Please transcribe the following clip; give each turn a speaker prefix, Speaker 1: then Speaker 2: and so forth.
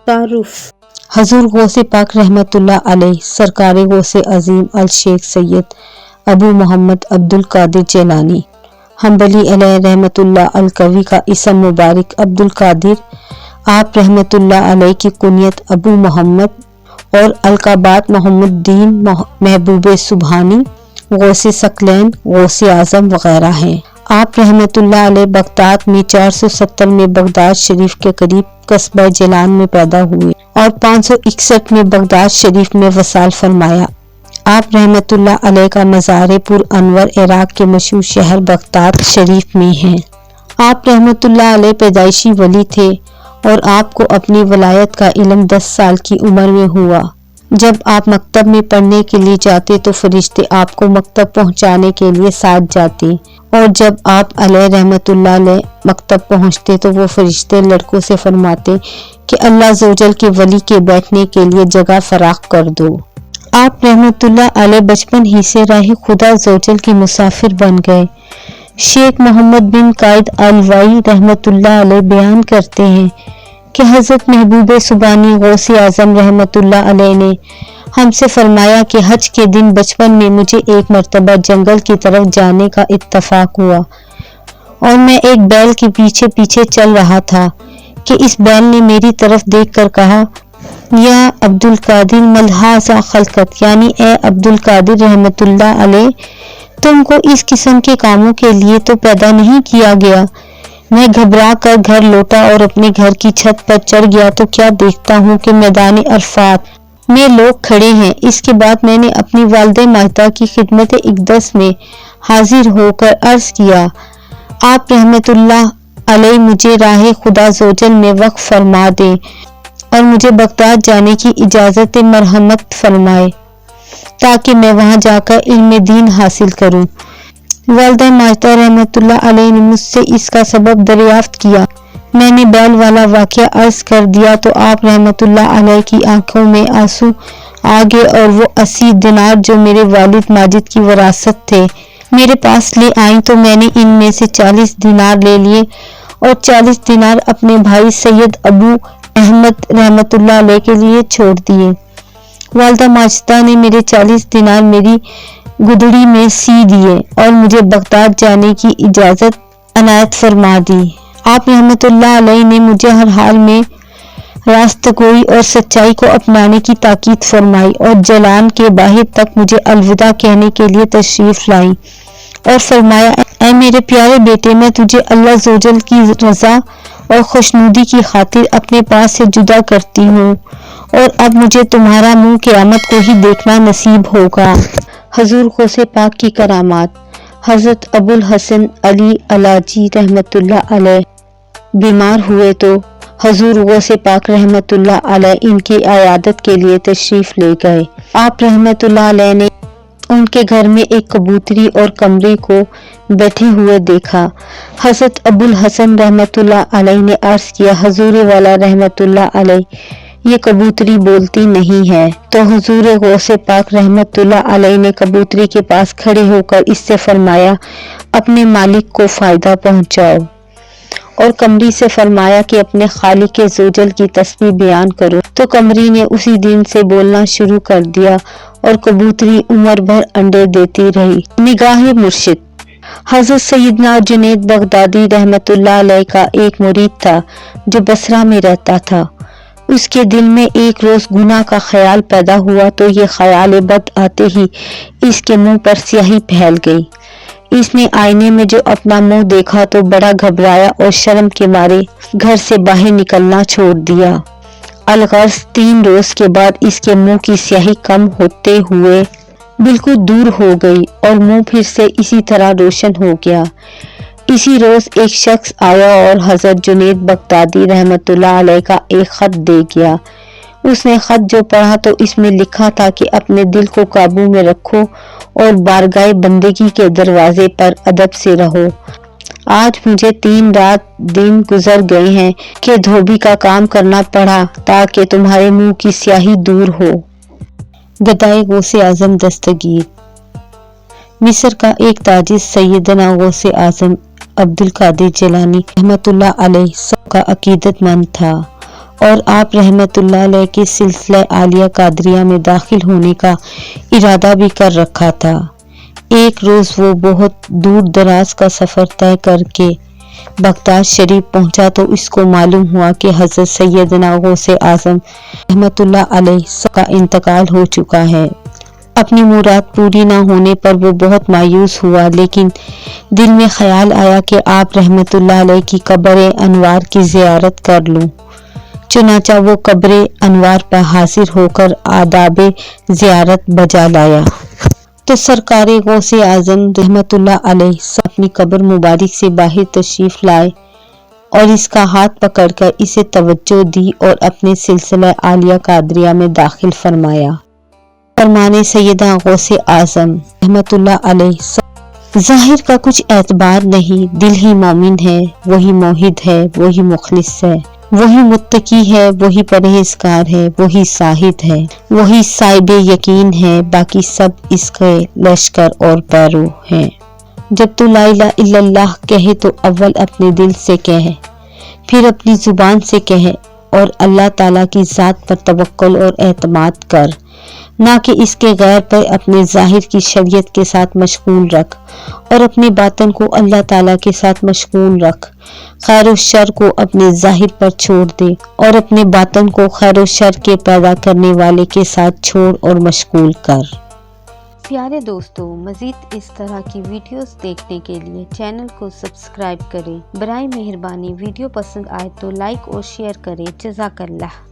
Speaker 1: तारुफ हजूर गौसे पाक रहमतुल्लाह अलैह सरकार गौसे अजीम अल शेख सैयद अबू मोहम्मद अब्दुल कादिर जेलानी हम्बली अलैह रहमतुल्लाह अल कवी का इसम मुबारक अब्दुल कादिर, आप रहमतुल्लाह अलैह की कुनियत अबू मोहम्मद और अलकाबात मोहम्मदीन महबूब सुबहानी, गौसे सकलैन, गौसे आजम वगैरह हैं। आप रहमतुल्लाह अलैह बगदाद में 470 में बगदाद शरीफ के करीब कस्बा जेलान में पैदा हुए और 561 में बगदाद शरीफ में वसाल फरमाया। आप रहमतुल्लाह अलैह का मज़ार पुर अनवर इराक के मशहूर शहर बगदाद शरीफ में है। आप रहमतुल्लाह अलैह पैदाइशी वली थे और आपको अपनी वलायत का इल्म 10 साल की उम्र में हुआ। जब आप मकतब में पढ़ने के लिए जाते तो फरिश्ते आपको मकतब पहुंचाने के लिए साथ जाते और जब आप अलैह रहमतुल्लाह अलैह मकतब पहुंचते तो वो फरिश्ते लड़कों से फरमाते कि अल्लाह ज़ोजल के वली के बैठने के लिए जगह फराख कर दो। आप रहमतुल्लाह अलैह बचपन ही से राह खुदा ज़ोजल के मुसाफिर बन गए। शेख मोहम्मद बिन कायद अलवाई रहमतुल्लाह अलैह बयान करते हैं कि हज़रत महबूब सुबहानी गौसे आज़म रहमतुल्लाह अलैह ने हमसे फरमाया कि हज के दिन बचपन में मुझे एक मर्तबा जंगल की तरफ जाने का इत्तफाक हुआ और मैं एक बैल के पीछे पीछे चल रहा था कि इस बैल ने मेरी तरफ देखकर कहा, या अब्दुल कादिर मलहाजा खलकत, यानी ए अब्दुल कादिर रहमतुल्लाह अलैह, तुमको इस किस्म के कामों के लिए तो पैदा नहीं किया गया। मैं घबरा कर घर लौटा और अपने घर की छत पर चढ़ गया तो क्या देखता हूँ कि मैदान अरफात में लोग खड़े हैं। इसके बाद मैंने अपनी वालिदा माता की खिदमत इक़दस में हाजिर होकर अर्ज किया, आप रहमतुल्लाह अलैह मुझे राह खुदा ज़ोजल में वक्फ फरमा दें और मुझे बगदाद जाने की इजाज़त मरहमत फरमाए ताकि मैं वहां जाकर इल्म दीन हासिल करूं। वालिदा माता रहमतुल्लाह अलैह ने मुझसे इसका सबब दरियाफ्त किया। मैंने बैल वाला वाक़या अर्ज कर दिया तो आप रहमतुल्लाह अलैह की आंखों में आंसू आ गए और वो 80 दिनार जो मेरे वालिद माजिद की विरासत थे मेरे पास ले आई तो मैंने इनमें से 40 दिनार ले लिए और 40 दिनार अपने भाई सैयद अबू अहमद रहमतुल्लाह अलैह के लिए छोड़ दिए। वालिदा माजिदा ने मेरे 40 दिनार मेरी गुदड़ी में सी दिए और मुझे बगदाद जाने की इजाज़त अनायत फरमा दी। आप रहमतुल्लाह अलैह ने मुझे हर हाल में रास्तगोई और सच्चाई को अपनाने की ताकीद फरमाई और जलान के बाहर तक मुझे अलविदा कहने के लिए तशरीफ लाई और फरमाया, ऐ मेरे प्यारे बेटे, मैं तुझे अल्लाह ज़ोजल की रज़ा और खुशनुदी की खातिर अपने पास से जुदा करती हूँ और अब मुझे तुम्हारा मुंह क़यामत को ही देखना नसीब होगा। हजूर गौसे पाक की करामात। हजरत अबुल हसन अली अलाजी रहमतुल्लाह अलैह बीमार हुए तो हजूर गौसे पाक रहमतुल्लाह अलैह इनकी इयादत के लिए तशरीफ ले गए। आप रहमतुल्लाह अलैह ने उनके घर में एक कबूतरी और कमरे को बैठे हुए देखा। हजरत अबुल हसन रहमतुल्लाह अलैह ने अर्ज किया, हजूर वाला रहमतुल्लाह अलैह, ये कबूतरी बोलती नहीं है। तो हुजूर गौसे पाक रहमतुल्लाह अलैह ने कबूतरी के पास खड़े होकर इससे फरमाया, अपने मालिक को फायदा पहुंचाओ और कमरी से फरमाया कि अपने खालिक ज़ोजल की तस्बीह बयान करो। तो कमरी ने उसी दिन से बोलना शुरू कर दिया और कबूतरी उम्र भर अंडे देती रही। निगाह मुर्शिद। हजरत सैयदना जुनैद बगदादी रहमतुल्लाह अलैह का एक मुरीद था जो बसरा में रहता था। उसके दिल में एक रोज गुनाह का ख्याल पैदा हुआ तो ये ख्याल बद आते ही इसके मुंह पर स्याही फैल गई। इसने आईने में जो अपना मुंह देखा तो बड़ा घबराया और शर्म के मारे घर से बाहर निकलना छोड़ दिया। अलगर्ज 3 रोज के बाद इसके मुंह की स्याही कम होते हुए बिल्कुल दूर हो गई और मुंह फिर से इसी तरह रोशन हो गया। इसी रोज एक शख्स आया और हजरत जुनैद बगदादी रहमतुल्लाह अलैह का एक खत दे गया। उसने खत जो पढ़ा तो इसमें लिखा था कि अपने दिल को काबू में रखो और बारगाह बंदगी के दरवाजे पर अदब से रहो। आज मुझे 3 रात दिन गुजर गए हैं कि धोबी का काम करना पड़ा ताकि तुम्हारे मुंह की स्याही दूर हो। गदाए गौसे आजम दस्तगीर। मिस्र का एक ताजिर सैयदना गौसे आजम अब्दुल कादिर जेलानी रहमतुल्लाह अलैह सबका अकीदतमंद था اور آپ رحمت اللہ علیہ کے سلسلہ عالیہ قادریہ میں داخل ہونے کا ارادہ بھی کر رکھا تھا۔ ایک روز وہ بہت دور دراز کا سفر طے کر کے بغداد شریف پہنچا تو اس کو معلوم ہوا کہ حضرت سیدنا غوث اعظم رحمت اللہ علیہ کا انتقال ہو چکا ہے۔ اپنی مراد پوری نہ ہونے پر وہ بہت مایوس ہوا، لیکن دل میں خیال آیا کہ آپ رحمت اللہ علیہ کی قبر انوار کی زیارت کر لوں۔ چنانچہ وہ قبر انوار پر حاضر ہو کر آداب زیارت بجا لایا تو سرکار غوث اعظم رحمت اللہ علیہ اپنی قبر مبارک سے باہر تشریف لائے اور اس کا ہاتھ پکڑ کر اسے توجہ دی اور اپنے سلسلہ عالیہ قادریہ میں داخل فرمایا۔ فرمانے سیدنا غوث اعظم رحمت اللہ علیہ، ظاہر کا کچھ اعتبار نہیں، دل ہی مومن ہے، وہی موحد ہے، وہی مخلص ہے، وہی متقی ہے، وہی پرہیزگار ہے، وہی زاہد ہے، وہی صاحب یقین ہے، باقی سب اس کے لشکر اور پیرو ہیں۔ جب تو لا الہ الا اللہ کہے تو اول اپنے دل سے کہے، پھر اپنی زبان سے کہے اور اللہ تعالیٰ کی ذات پر توکل اور اعتماد کر، نہ کہ اس کے غیر پر اپنے ظاہر کی شریعت کے ساتھ مشغول رکھ اور اپنے باطن کو اللہ تعالیٰ کے ساتھ مشغول رکھ۔ خیر و شر کو اپنے ظاہر پر چھوڑ دے اور اپنے باطن کو خیر و شر کے پیدا کرنے والے کے ساتھ چھوڑ اور مشغول کر۔ پیارے دوستو، مزید اس طرح کی ویڈیوز دیکھنے کے لیے چینل کو سبسکرائب کریں۔ برائے مہربانی ویڈیو پسند آئے تو لائک اور شیئر کریں۔ جزاک اللہ۔